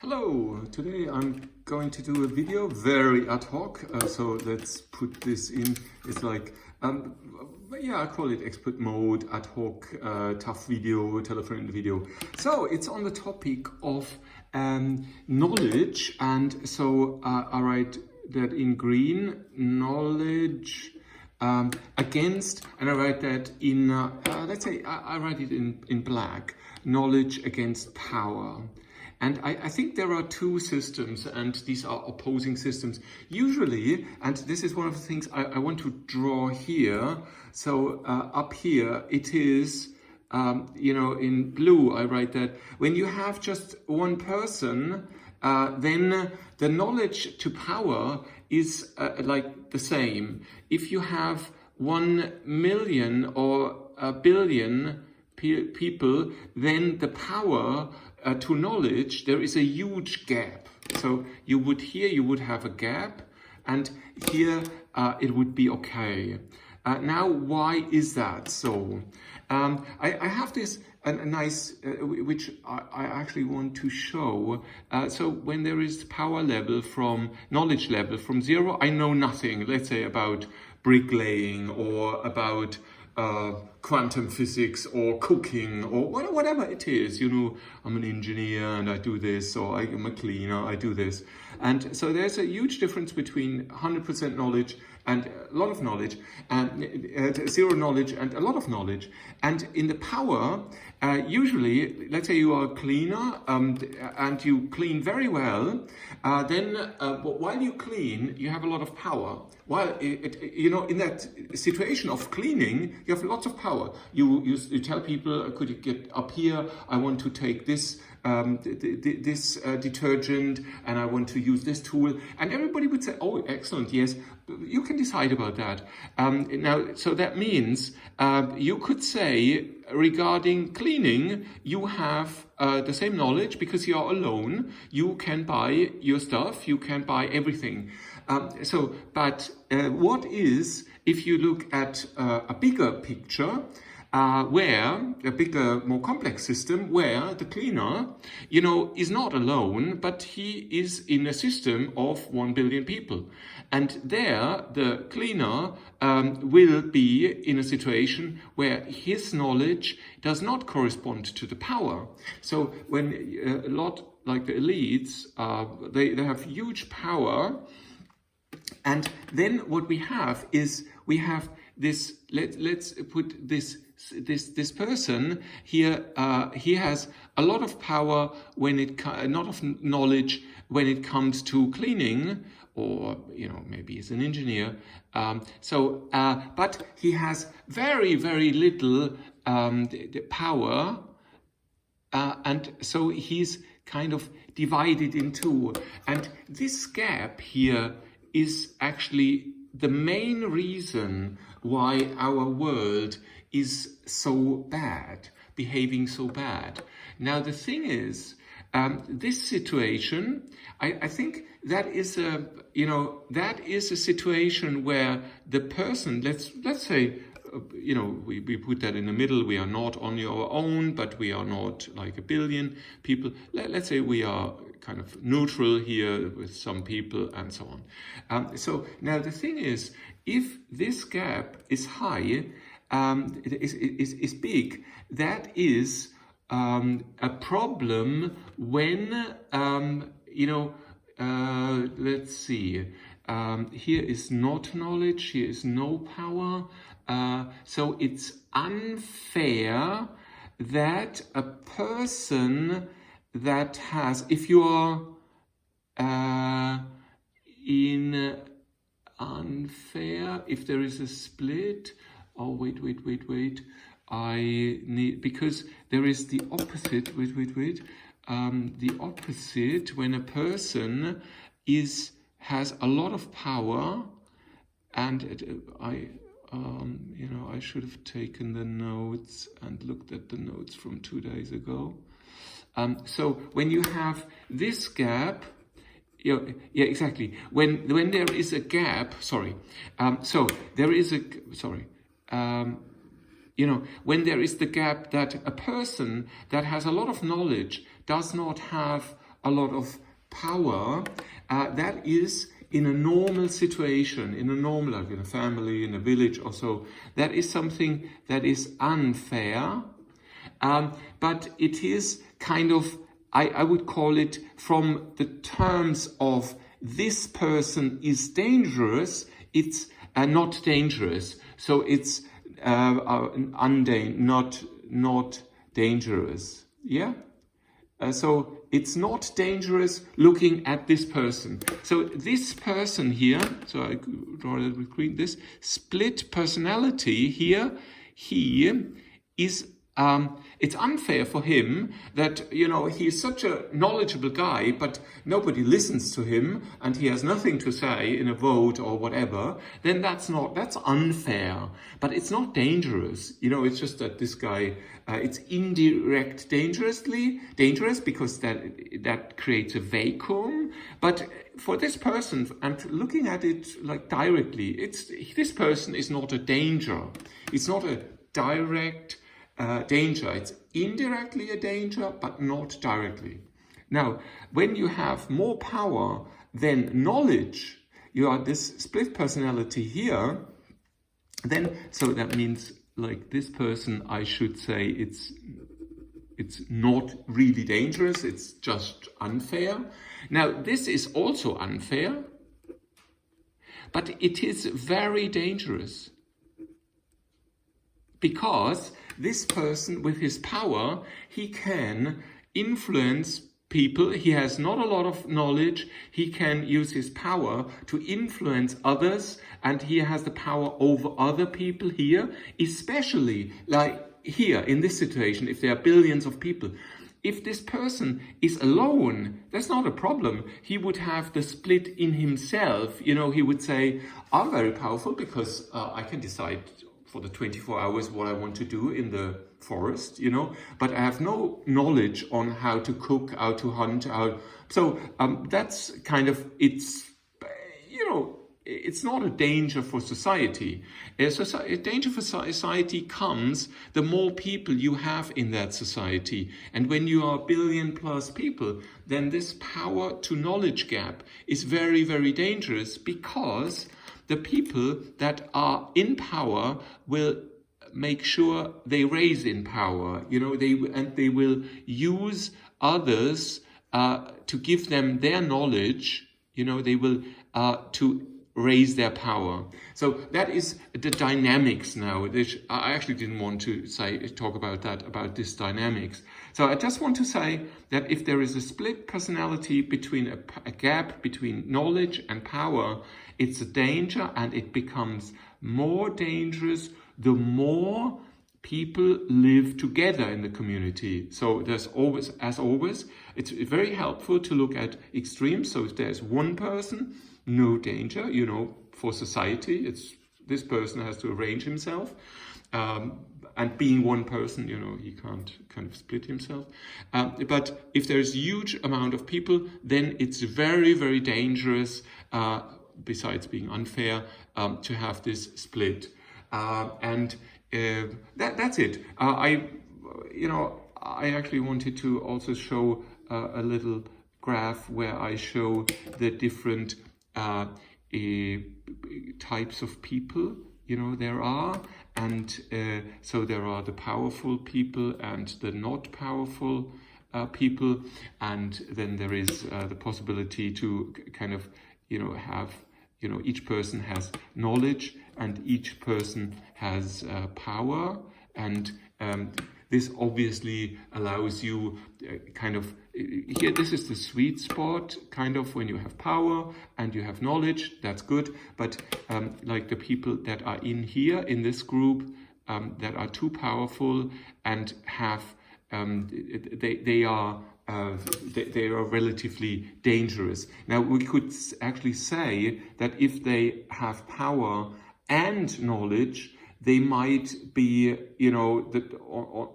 Hello, today I'm going to do a video, very ad hoc, so let's put this in. It's like, I call it expert mode, ad hoc, tough video, telephone video. So it's on the topic of knowledge, and so I write that in green, knowledge against, and I write that in, let's say I write it in black, knowledge against power. And I think there are two systems, and these are opposing systems. Usually, and this is one of the things I want to draw here. So up here, it is, in blue, I write that when you have just one person, then the knowledge to power is like the same. If you have 1 million or a billion people, then the power to knowledge, there is a huge gap. So you would have a gap, and here it would be okay. Now, why is that so? I have this a nice, which I actually want to show. So when there is power level from knowledge level from 0, I know nothing, let's say about bricklaying or about quantum physics or cooking or whatever it is, I'm an engineer and I do this, or I'm a cleaner, I do this. And so there's a huge difference between 100% knowledge and a lot of knowledge, and 0 knowledge and a lot of knowledge. And in the power, usually, let's say you are a cleaner and you clean very well, then while you clean, you have a lot of power. While in that situation of cleaning, you have lots of power. You tell people, could you get up here? I want to take this detergent, and I want to use this tool, and everybody would say, oh, excellent, yes, you can decide about that. Now, so that means you could say regarding cleaning, you have the same knowledge because you are alone. You can buy your stuff, you can buy everything. But what is, if you look at a bigger picture, where a bigger, more complex system, where the cleaner, is not alone, but he is in a system of 1 billion people. And there, the cleaner will be in a situation where his knowledge does not correspond to the power. So when a lot like the elites, they have huge power. And then what we have is this, let's put this person here, he has a lot of power when a lot of knowledge when it comes to cleaning, or maybe he's an engineer, but he has very, very little power, and so he's kind of divided in two. And this gap here is actually the main reason why our world is so bad, behaving so bad. Now, the thing is, this situation, I think that is a situation where the person, let's say, we put that in the middle. We are not on our own, but we are not like a billion people. Let's say we are kind of neutral here with some people and so on. So now the thing is, if this gap is high, is big, that is a problem when, let's see, here is not knowledge, here is no power. So it's unfair that a person that has, if you are in unfair, if there is a split, oh, wait, I need, because there is the opposite, the opposite, when a person has a lot of power, and I should have taken the notes and looked at the notes from 2 days ago. So when you have this gap, yeah, exactly. When there is a gap, so there is when there is the gap that a person that has a lot of knowledge does not have a lot of power, that is in a normal situation, in a normal, like in a family, in a village or so, that is something that is unfair. But it is kind of, I would call it, from the terms of this person is dangerous, it's not dangerous. So it's not dangerous. Yeah? So it's not dangerous looking at this person. So this person here, so I draw it with green, this split personality here, he is, it's unfair for him that, you know, he's such a knowledgeable guy, but nobody listens to him and he has nothing to say in a vote or whatever, then that's unfair. But it's not dangerous. You know, it's just that this guy, it's indirect dangerous because that creates a vacuum. But for this person, and looking at it like directly, this person is not a danger. It's not a direct danger. It's indirectly a danger, but not directly. Now, when you have more power than knowledge, you are this split personality here, then, so that means like this person, I should say it's not really dangerous, it's just unfair. Now, this is also unfair, but it is very dangerous. Because this person, with his power, he can influence people. He has not a lot of knowledge. He can use his power to influence others, and he has the power over other people here, especially like here in this situation, if there are billions of people. If this person is alone, that's not a problem. He would have the split in himself. You know, he would say, I'm very powerful because I can decide for the 24 hours what I want to do in the forest, you know, but I have no knowledge on how to cook, how to hunt, so that's kind of, it's, you know, it's not a danger for society. A danger for society comes the more people you have in that society. And when you are 1 billion plus people, then this power to knowledge gap is very, very dangerous, because the people that are in power will make sure they raise in power, you know, they will use others to give them their knowledge, you know, they will to raise their power. So that is the dynamics now. I actually didn't want to talk about this dynamics. So I just want to say that if there is a split personality between a gap between knowledge and power, it's a danger, and it becomes more dangerous the more people live together in the community. So there's always, as always, it's very helpful to look at extremes. So if there's one person, no danger, you know, for society, it's this person has to arrange himself. And being one person, you know, he can't kind of split himself. But if there's a huge amount of people, then it's very, very dangerous, besides being unfair, to have this split. That's it. I actually wanted to also show a little graph where I show the different types of people, you know, there are. And so there are the powerful people and the not powerful people. And then there is the possibility to kind of, you know, have, you know, each person has knowledge and each person has power. And this obviously allows you kind of, here this is the sweet spot, kind of, when you have power and you have knowledge, that's good. But like the people that are in here, in this group, that are too powerful and have, they are relatively dangerous. Now, we could actually say that if they have power and knowledge, they might be, you know,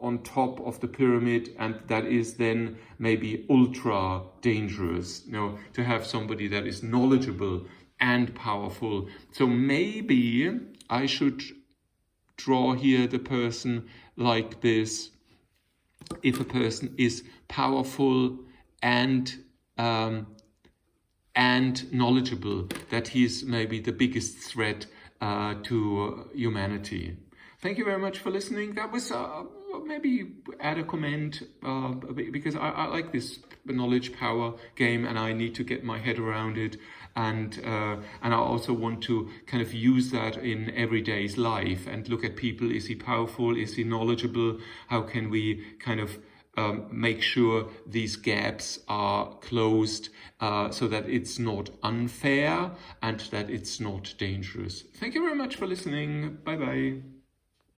on top of the pyramid, and that is then maybe ultra dangerous, you know, to have somebody that is knowledgeable and powerful. So maybe I should draw here the person like this. If a person is powerful and and knowledgeable, that he is maybe the biggest threat to humanity. Thank you very much for listening. That was maybe add a comment because I like this knowledge power game and I need to get my head around it, and I also want to kind of use that in everyday's life and look at people. Is he powerful? Is he knowledgeable? How can we kind of make sure these gaps are closed so that it's not unfair and that it's not dangerous. Thank you very much for listening. Bye bye.